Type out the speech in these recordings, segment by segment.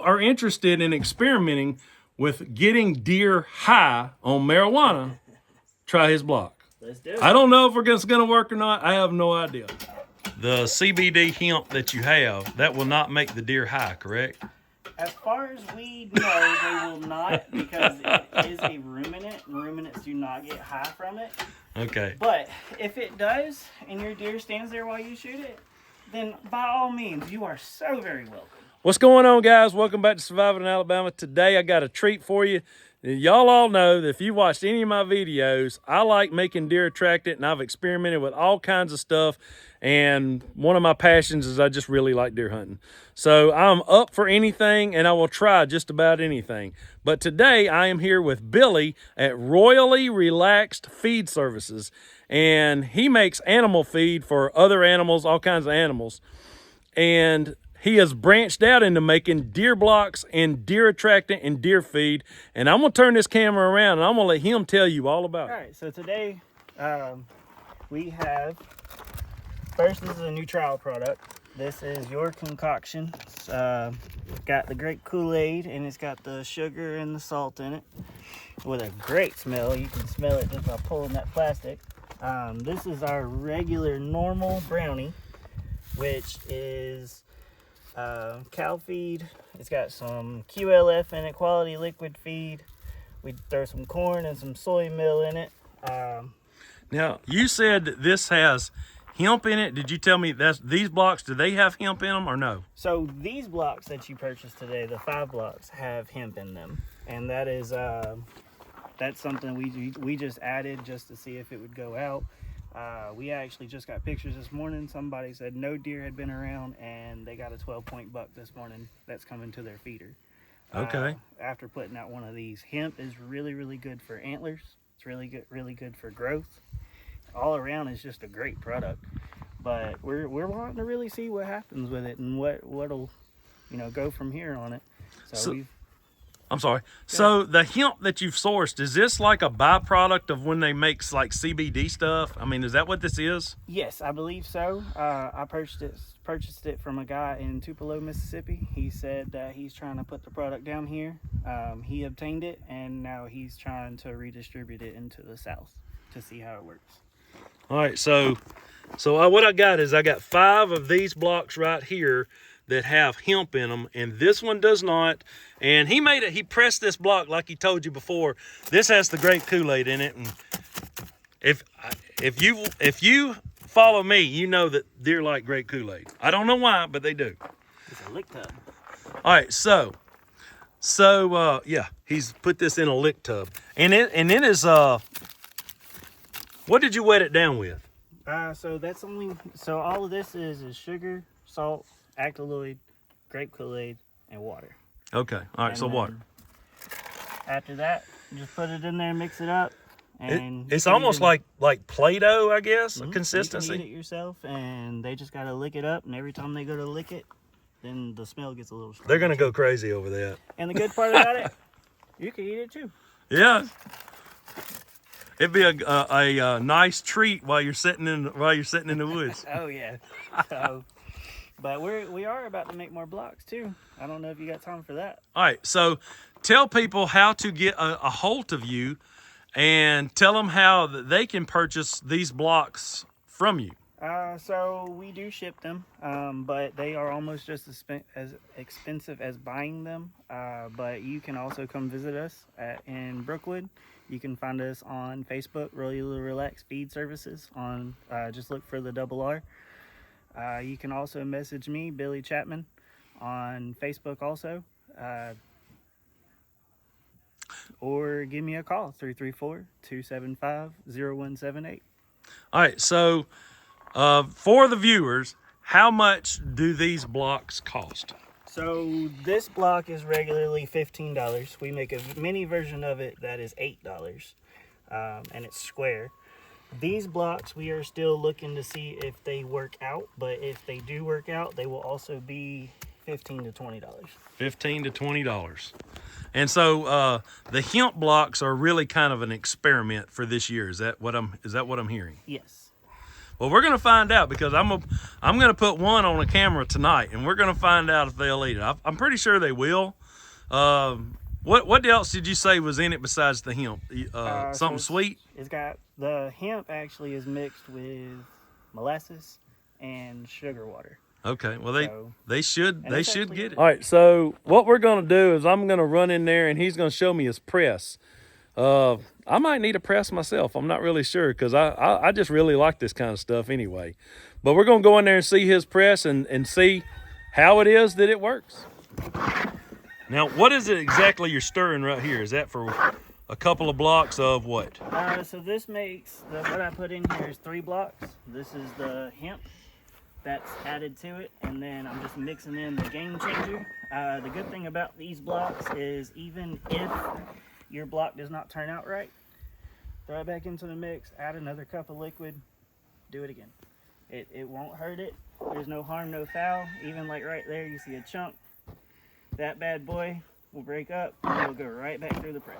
you are interested in experimenting with getting deer high on marijuana, try his block. Let's do it. I don't know if it's going to work or not. I have no idea. The CBD hemp that you have, that will not make the deer high, correct? As far as we know, they will not, because it is a ruminant, and ruminants do not get high from it. Okay. But if it does, and your deer stands there while you shoot it, then by all means, you are so very welcome. What's going on, guys? Welcome back to Surviving in Alabama. Today, I got a treat for you. Y'all all know that if you watched any of my videos, I like making deer attracted, and I've experimented with all kinds of stuff. And one of my passions is I just really like deer hunting. So I'm up for anything, and I will try just about anything. But today, I am here with Billy at Royally Relaxed Feed Services. And he makes animal feed for other animals, all kinds of animals. And he has branched out into making deer blocks and deer attractant and deer feed. And I'm going to turn this camera around and I'm going to let him tell you all about it. All right, so today we have, first, this is a new trial product. This is your concoction. It's got the great Kool-Aid, and it's got the sugar and the salt in it with a great smell. You can smell it just by pulling that plastic. This is our regular normal brownie, which is cow feed. It's got some QLF in it, quality liquid feed. We throw some corn and some soy meal in it. Now, you said that this has hemp in it. Did you tell me these blocks, do they have hemp in them or no? So these blocks that you purchased today, the 5 blocks, have hemp in them. And that is, that's something we just added just to see if it would go out. We actually just got pictures this morning. Somebody said no deer had been around, and they got a 12-point buck this morning that's coming to their feeder. Okay. After putting out one of these, hemp is really, really good for antlers. It's really good for growth. All around, is just a great product. But we're wanting to really see what happens with it and what'll go from here on it. I'm sorry. So the hemp that you've sourced, is this like a byproduct of when they make like CBD stuff? I mean, is that what this is? Yes, I believe so. I purchased it from a guy in Tupelo, Mississippi. He said that he's trying to put the product down here. He obtained it, and now he's trying to redistribute it into the South to see how it works. All right, so what I got is I got 5 of these blocks right here that have hemp in them, and this one does not. And he pressed this block like he told you before. This has the grape Kool-Aid in it, and if you follow me, you know that deer like grape Kool-Aid. I don't know why, but they do. It's a lick tub. All right, so yeah, he's put this in a lick tub, and it is what did you wet it down with? So all of this is sugar, salt, Actyloid, grape Kool-Aid, and water. Okay, all right, so water. After that, just put it in there, mix it up, and it's almost like Play-Doh, I guess, a consistency. You can eat it yourself, and they just gotta lick it up, and every time they go to lick it, then the smell gets a little stronger. They're gonna go crazy over that. And the good part about it, you can eat it too. Yeah. It'd be a nice treat while you're sitting in the woods. Oh yeah. So, but we are about to make more blocks too. I don't know if you got time for that. All right, so tell people how to get a hold of you, and tell them how they can purchase these blocks from you. So we do ship them, but they are almost just as expensive as buying them. But you can also come visit us in Brookwood. You can find us on Facebook, Royally Relaxed Feed Services. Just look for the $R. You can also message me, Billy Chapman, on Facebook also. Or give me a call, 334-275-0178. All right, so for the viewers, how much do these blocks cost? So this block is regularly $15. We make a mini version of it that is $8, and it's square. These blocks, we are still looking to see if they work out, but if they do work out, they will also be $15 to $20. $15 to $20. And so the hemp blocks are really kind of an experiment for this year. Is that what I'm hearing? Yes. Well, we're gonna find out because I'm gonna put one on a camera tonight, and we're gonna find out if they'll eat it. I'm pretty sure they will. What else did you say was in it besides the hemp? Something sweet? It's got the hemp actually is mixed with molasses and sugar water. Okay, well they should get it. All right, so what we're gonna do is I'm gonna run in there and he's gonna show me his press. I might need a press myself. I'm not really sure because I just really like this kind of stuff anyway. But we're gonna go in there and see his press and see how it is that it works. Now, what is it exactly you're stirring right here? Is that for a couple of blocks of what? So this makes, what I put in here is 3 blocks. This is the hemp that's added to it, and then I'm just mixing in the game changer. The good thing about these blocks is even if your block does not turn out right, throw it back into the mix, add another cup of liquid, do it again. It won't hurt it. There's no harm, no foul. Even like right there, you see a chunk. That bad boy will break up and it'll go right back through the press.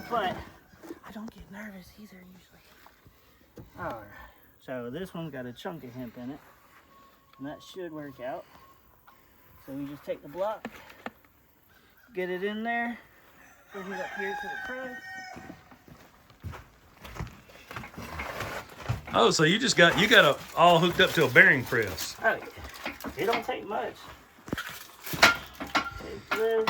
But I don't get nervous either usually. Alright, so this one's got a chunk of hemp in it, and that should work out. So we just take the block, get it in there, bring it up here to the press. Oh, so you got it all hooked up to a bearing press. Oh yeah. It don't take much. Take this.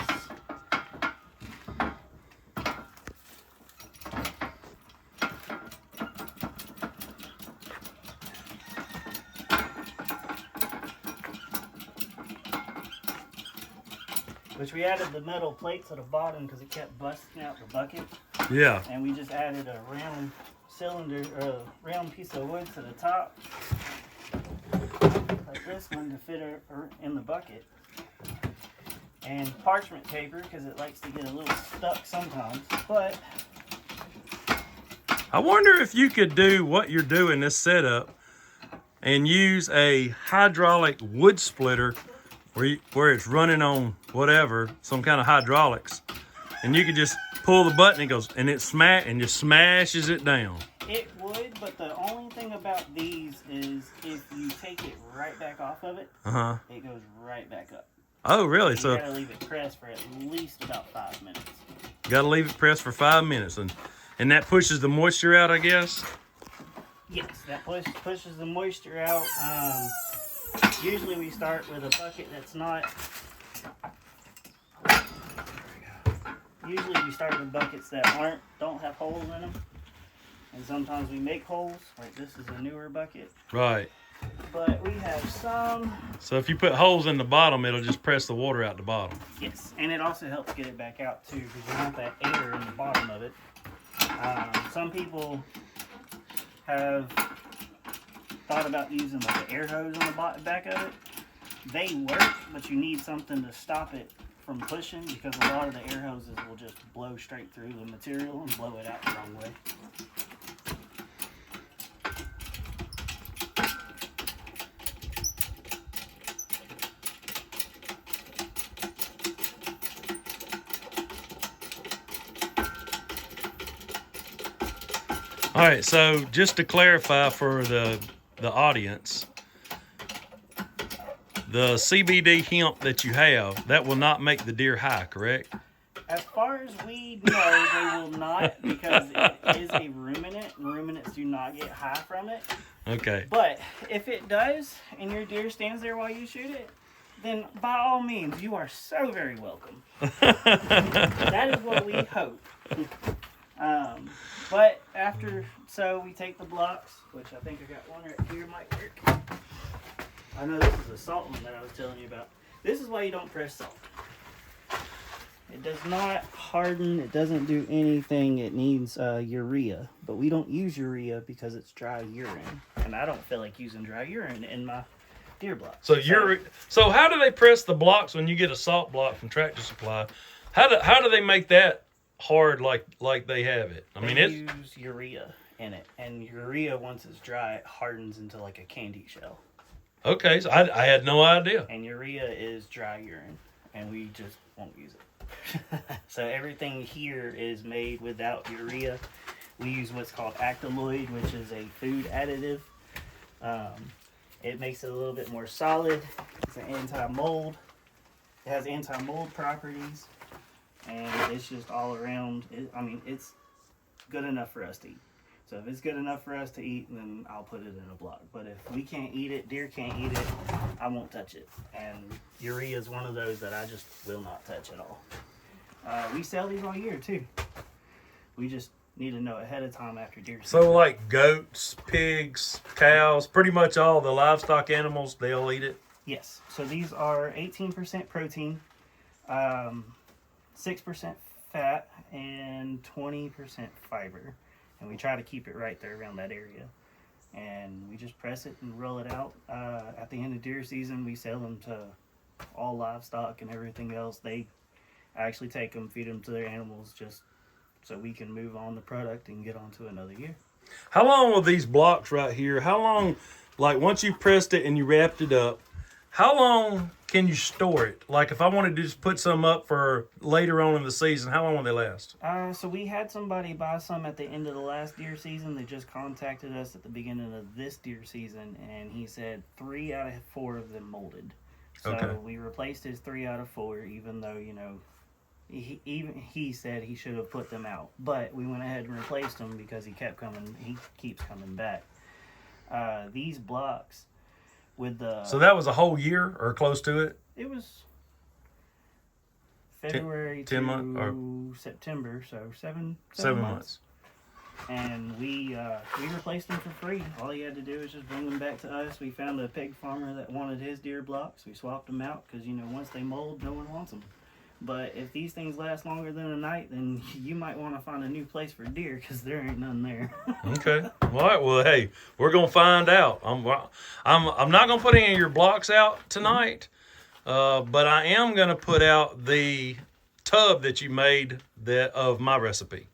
Which we added the metal plates at the bottom because it kept busting out the bucket. Yeah. And we just added a round cylinder, or a round piece of wood to the top. Like this one to fit in the bucket, and parchment paper because it likes to get a little stuck sometimes. But I wonder if you could do what you're doing this setup and use a hydraulic wood splitter where it's running on whatever, some kind of hydraulics, and you could just pull the button and it just smashes it down. It would, but the only thing about these is if you take it right back off of it, it goes right back up. Oh, really? So you gotta leave it pressed for at least about 5 minutes. Gotta leave it pressed for 5 minutes, and that pushes the moisture out, I guess? Yes, that pushes the moisture out. Usually we start with a bucket that's not... Usually we start with buckets that don't have holes in them. And sometimes we make holes, like this is a newer bucket. Right. But we have some. So if you put holes in the bottom, it'll just press the water out the bottom. Yes, and it also helps get it back out too, because you want that air in the bottom of it. Some people have thought about using like an air hose on the back of it. They work, but you need something to stop it from pushing, because a lot of the air hoses will just blow straight through the material and blow it out the wrong way. All right, so just to clarify for the audience, the CBD hemp that you have, that will not make the deer high, correct? As far as we know, they will not, because it is a ruminant, and ruminants do not get high from it. Okay. But if it does, and your deer stands there while you shoot it, then by all means, you are so very welcome. That is what we hope. But after, so we take the blocks, which I think I got one right here, might work. I know this is a salt one that I was telling you about. This is why you don't press salt. It does not harden, it doesn't do anything, it needs urea. But we don't use urea because it's dry urine. And I don't feel like using dry urine in my deer blocks. So how do they press the blocks when you get a salt block from Tractor Supply? How do they make that hard like they have it? I mean, they use urea in it, and urea, once it's dry, it hardens into like a candy shell. Okay, so I had no idea. And urea is dry urine, and we just won't use it. So everything here is made without urea. We use what's called Actyloid, which is a food additive. It makes it a little bit more solid. It's an anti-mold. It has anti-mold properties, and it's just all around. It's good enough for us to eat. So if it's good enough for us to eat, then I'll put it in a block. But if we can't eat it, deer can't eat it, I won't touch it. And urea is one of those that I just will not touch at all. We sell these all year too. We just need to know ahead of time after deer season. So like goats, pigs, cows, pretty much all the livestock animals, they'll eat it? Yes. So these are 18% protein, 6% fat, and 20% fiber. And we try to keep it right there around that area. And we just press it and roll it out. At the end of deer season, we sell them to all livestock and everything else. They actually take them, feed them to their animals, just so we can move on the product and get on to another year. How long will these blocks right here, how long, like once you pressed it and you wrapped it up, how long can you store it? Like if I wanted to just put some up for later on in the season, how long will they last? So we had somebody buy some at the end of the last deer season. They just contacted us at the beginning of this deer season, and he said 3 out of 4 of them molded. So Okay. we replaced his 3 out of 4, even though, he said he should have put them out. But we went ahead and replaced them because he keeps coming back. These blocks with the... So that was a whole year or close to it? It was February 10 to months, September, so 7 months. And we replaced them for free. All you had to do was just bring them back to us. We found a pig farmer that wanted his deer blocks. We swapped them out because, once they mold, no one wants them. But if these things last longer than a night, then you might want to find a new place for deer because there ain't none there. Okay. All right. Well, hey, we're gonna find out. I'm not gonna put any of your blocks out tonight, but I am gonna put out the tub that you made of my recipe.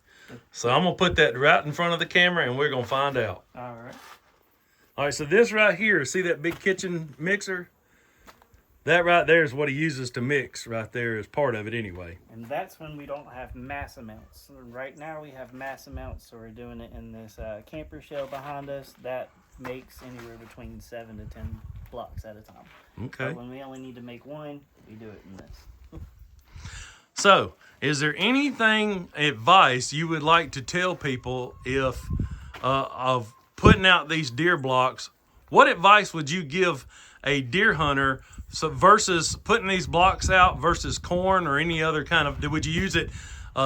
So I'm gonna put that right in front of the camera, and we're gonna find out. All right. All right. So this right here, see that big kitchen mixer? That right there is what he uses to mix right there as part of it anyway. And that's when we don't have mass amounts. So right now we have mass amounts, so we're doing it in this camper shell behind us that makes anywhere between 7 to 10 blocks at a time. Okay. But when we only need to make one, we do it in this. So, is there anything advice you would like to tell people if of putting out these deer blocks? What advice would you give a deer hunter versus putting these blocks out versus corn or any other kind of? Would you use it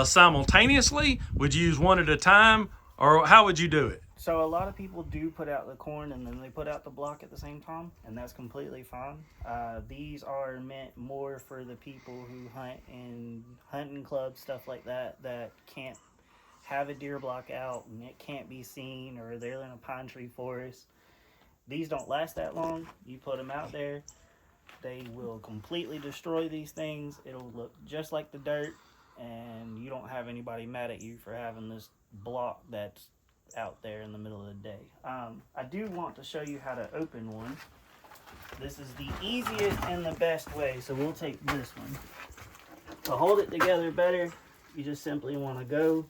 simultaneously? Would you use one at a time, or how would you do it? So a lot of people do put out the corn and then they put out the block at the same time, and that's completely fine. These are meant more for the people who hunt in hunting clubs, stuff like that, that can't have a deer block out and it can't be seen, or they're in a pine tree forest. These don't last that long. You put them out there, they will completely destroy these things. It'll look just like the dirt, and you don't have anybody mad at you for having this block that's out there in the middle of the day. I do want to show you how to open one. This is the easiest and the best way, so we'll take this one. To hold it together better, you just simply want to go,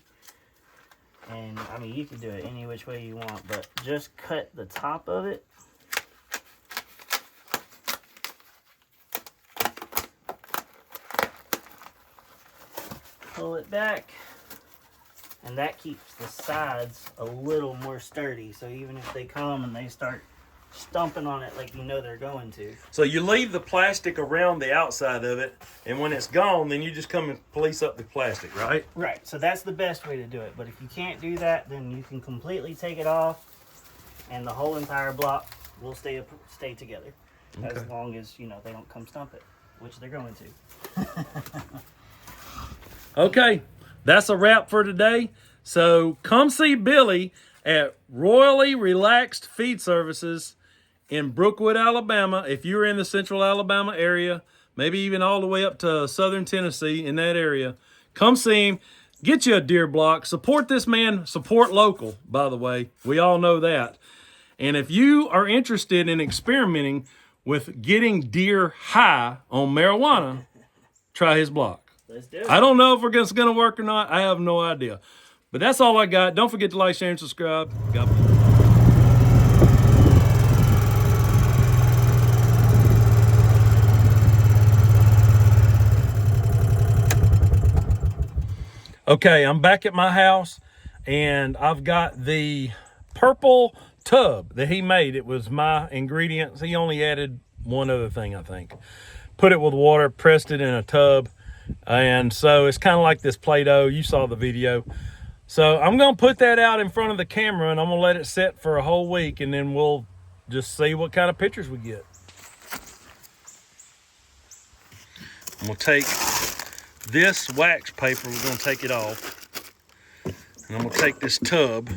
and you can do it any which way you want, but just cut the top of it. Pull it back, and that keeps the sides a little more sturdy, so even if they come and they start stomping on it like they're going to. So you leave the plastic around the outside of it, and when it's gone, then you just come and police up the plastic, right? Right, so that's the best way to do it. But if you can't do that, then you can completely take it off, and the whole entire block will stay together. Okay. As long as, they don't come stump it, which they're going to. Okay, that's a wrap for today. So come see Billy at Royally Relaxed Feed Services in Brookwood, Alabama. If you're in the central Alabama area, maybe even all the way up to southern Tennessee in that area, come see him. Get you a deer block. Support this man. Support local, by the way. We all know that. And if you are interested in experimenting with getting deer high on marijuana, try his block. Let's do it. I don't know if it's going to work or not. I have no idea. But that's all I got. Don't forget to like, share, and subscribe. God bless. Okay, I'm back at my house, and I've got the purple tub that he made. It was my ingredients. He only added one other thing, I think. Put it with water, pressed it in a tub, and so it's kind of like this Play-Doh. You saw the video. So I'm going to put that out in front of the camera, and I'm going to let it set for a whole week, and then we'll just see what kind of pictures we get. I'm going to take this wax paper, we're going to take it off, and I'm going to take this tub,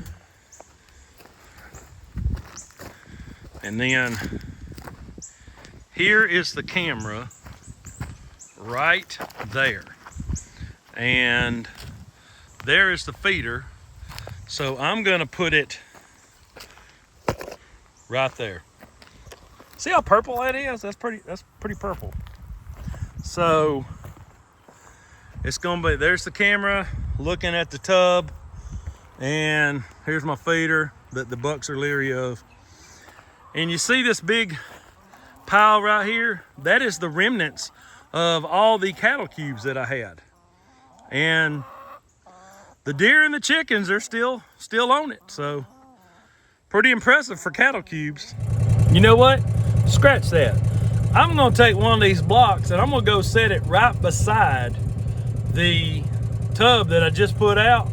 and then here is the camera right there, and there is the feeder. So I'm going to put it right there. See how purple that is? That's pretty purple. So it's gonna be, there's the camera looking at the tub, and here's my feeder that the bucks are leery of. And you see this big pile right here? That is the remnants of all the cattle cubes that I had. And the deer and the chickens are still on it. So pretty impressive for cattle cubes. You know what? Scratch that. I'm gonna take one of these blocks and I'm gonna go set it right beside the tub that I just put out,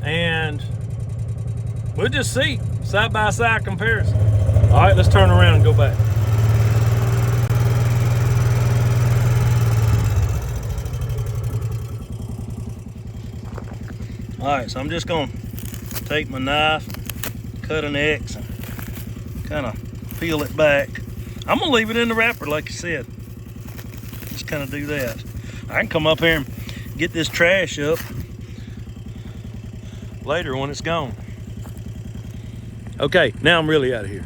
and we'll just see side by side comparison. All right, let's turn around and go back. All right, so I'm just gonna take my knife, cut an X, and kind of peel it back. I'm gonna leave it in the wrapper like you said. Just kind of do that. I can come up here and get this trash up later when it's gone. Okay, now I'm really out of here.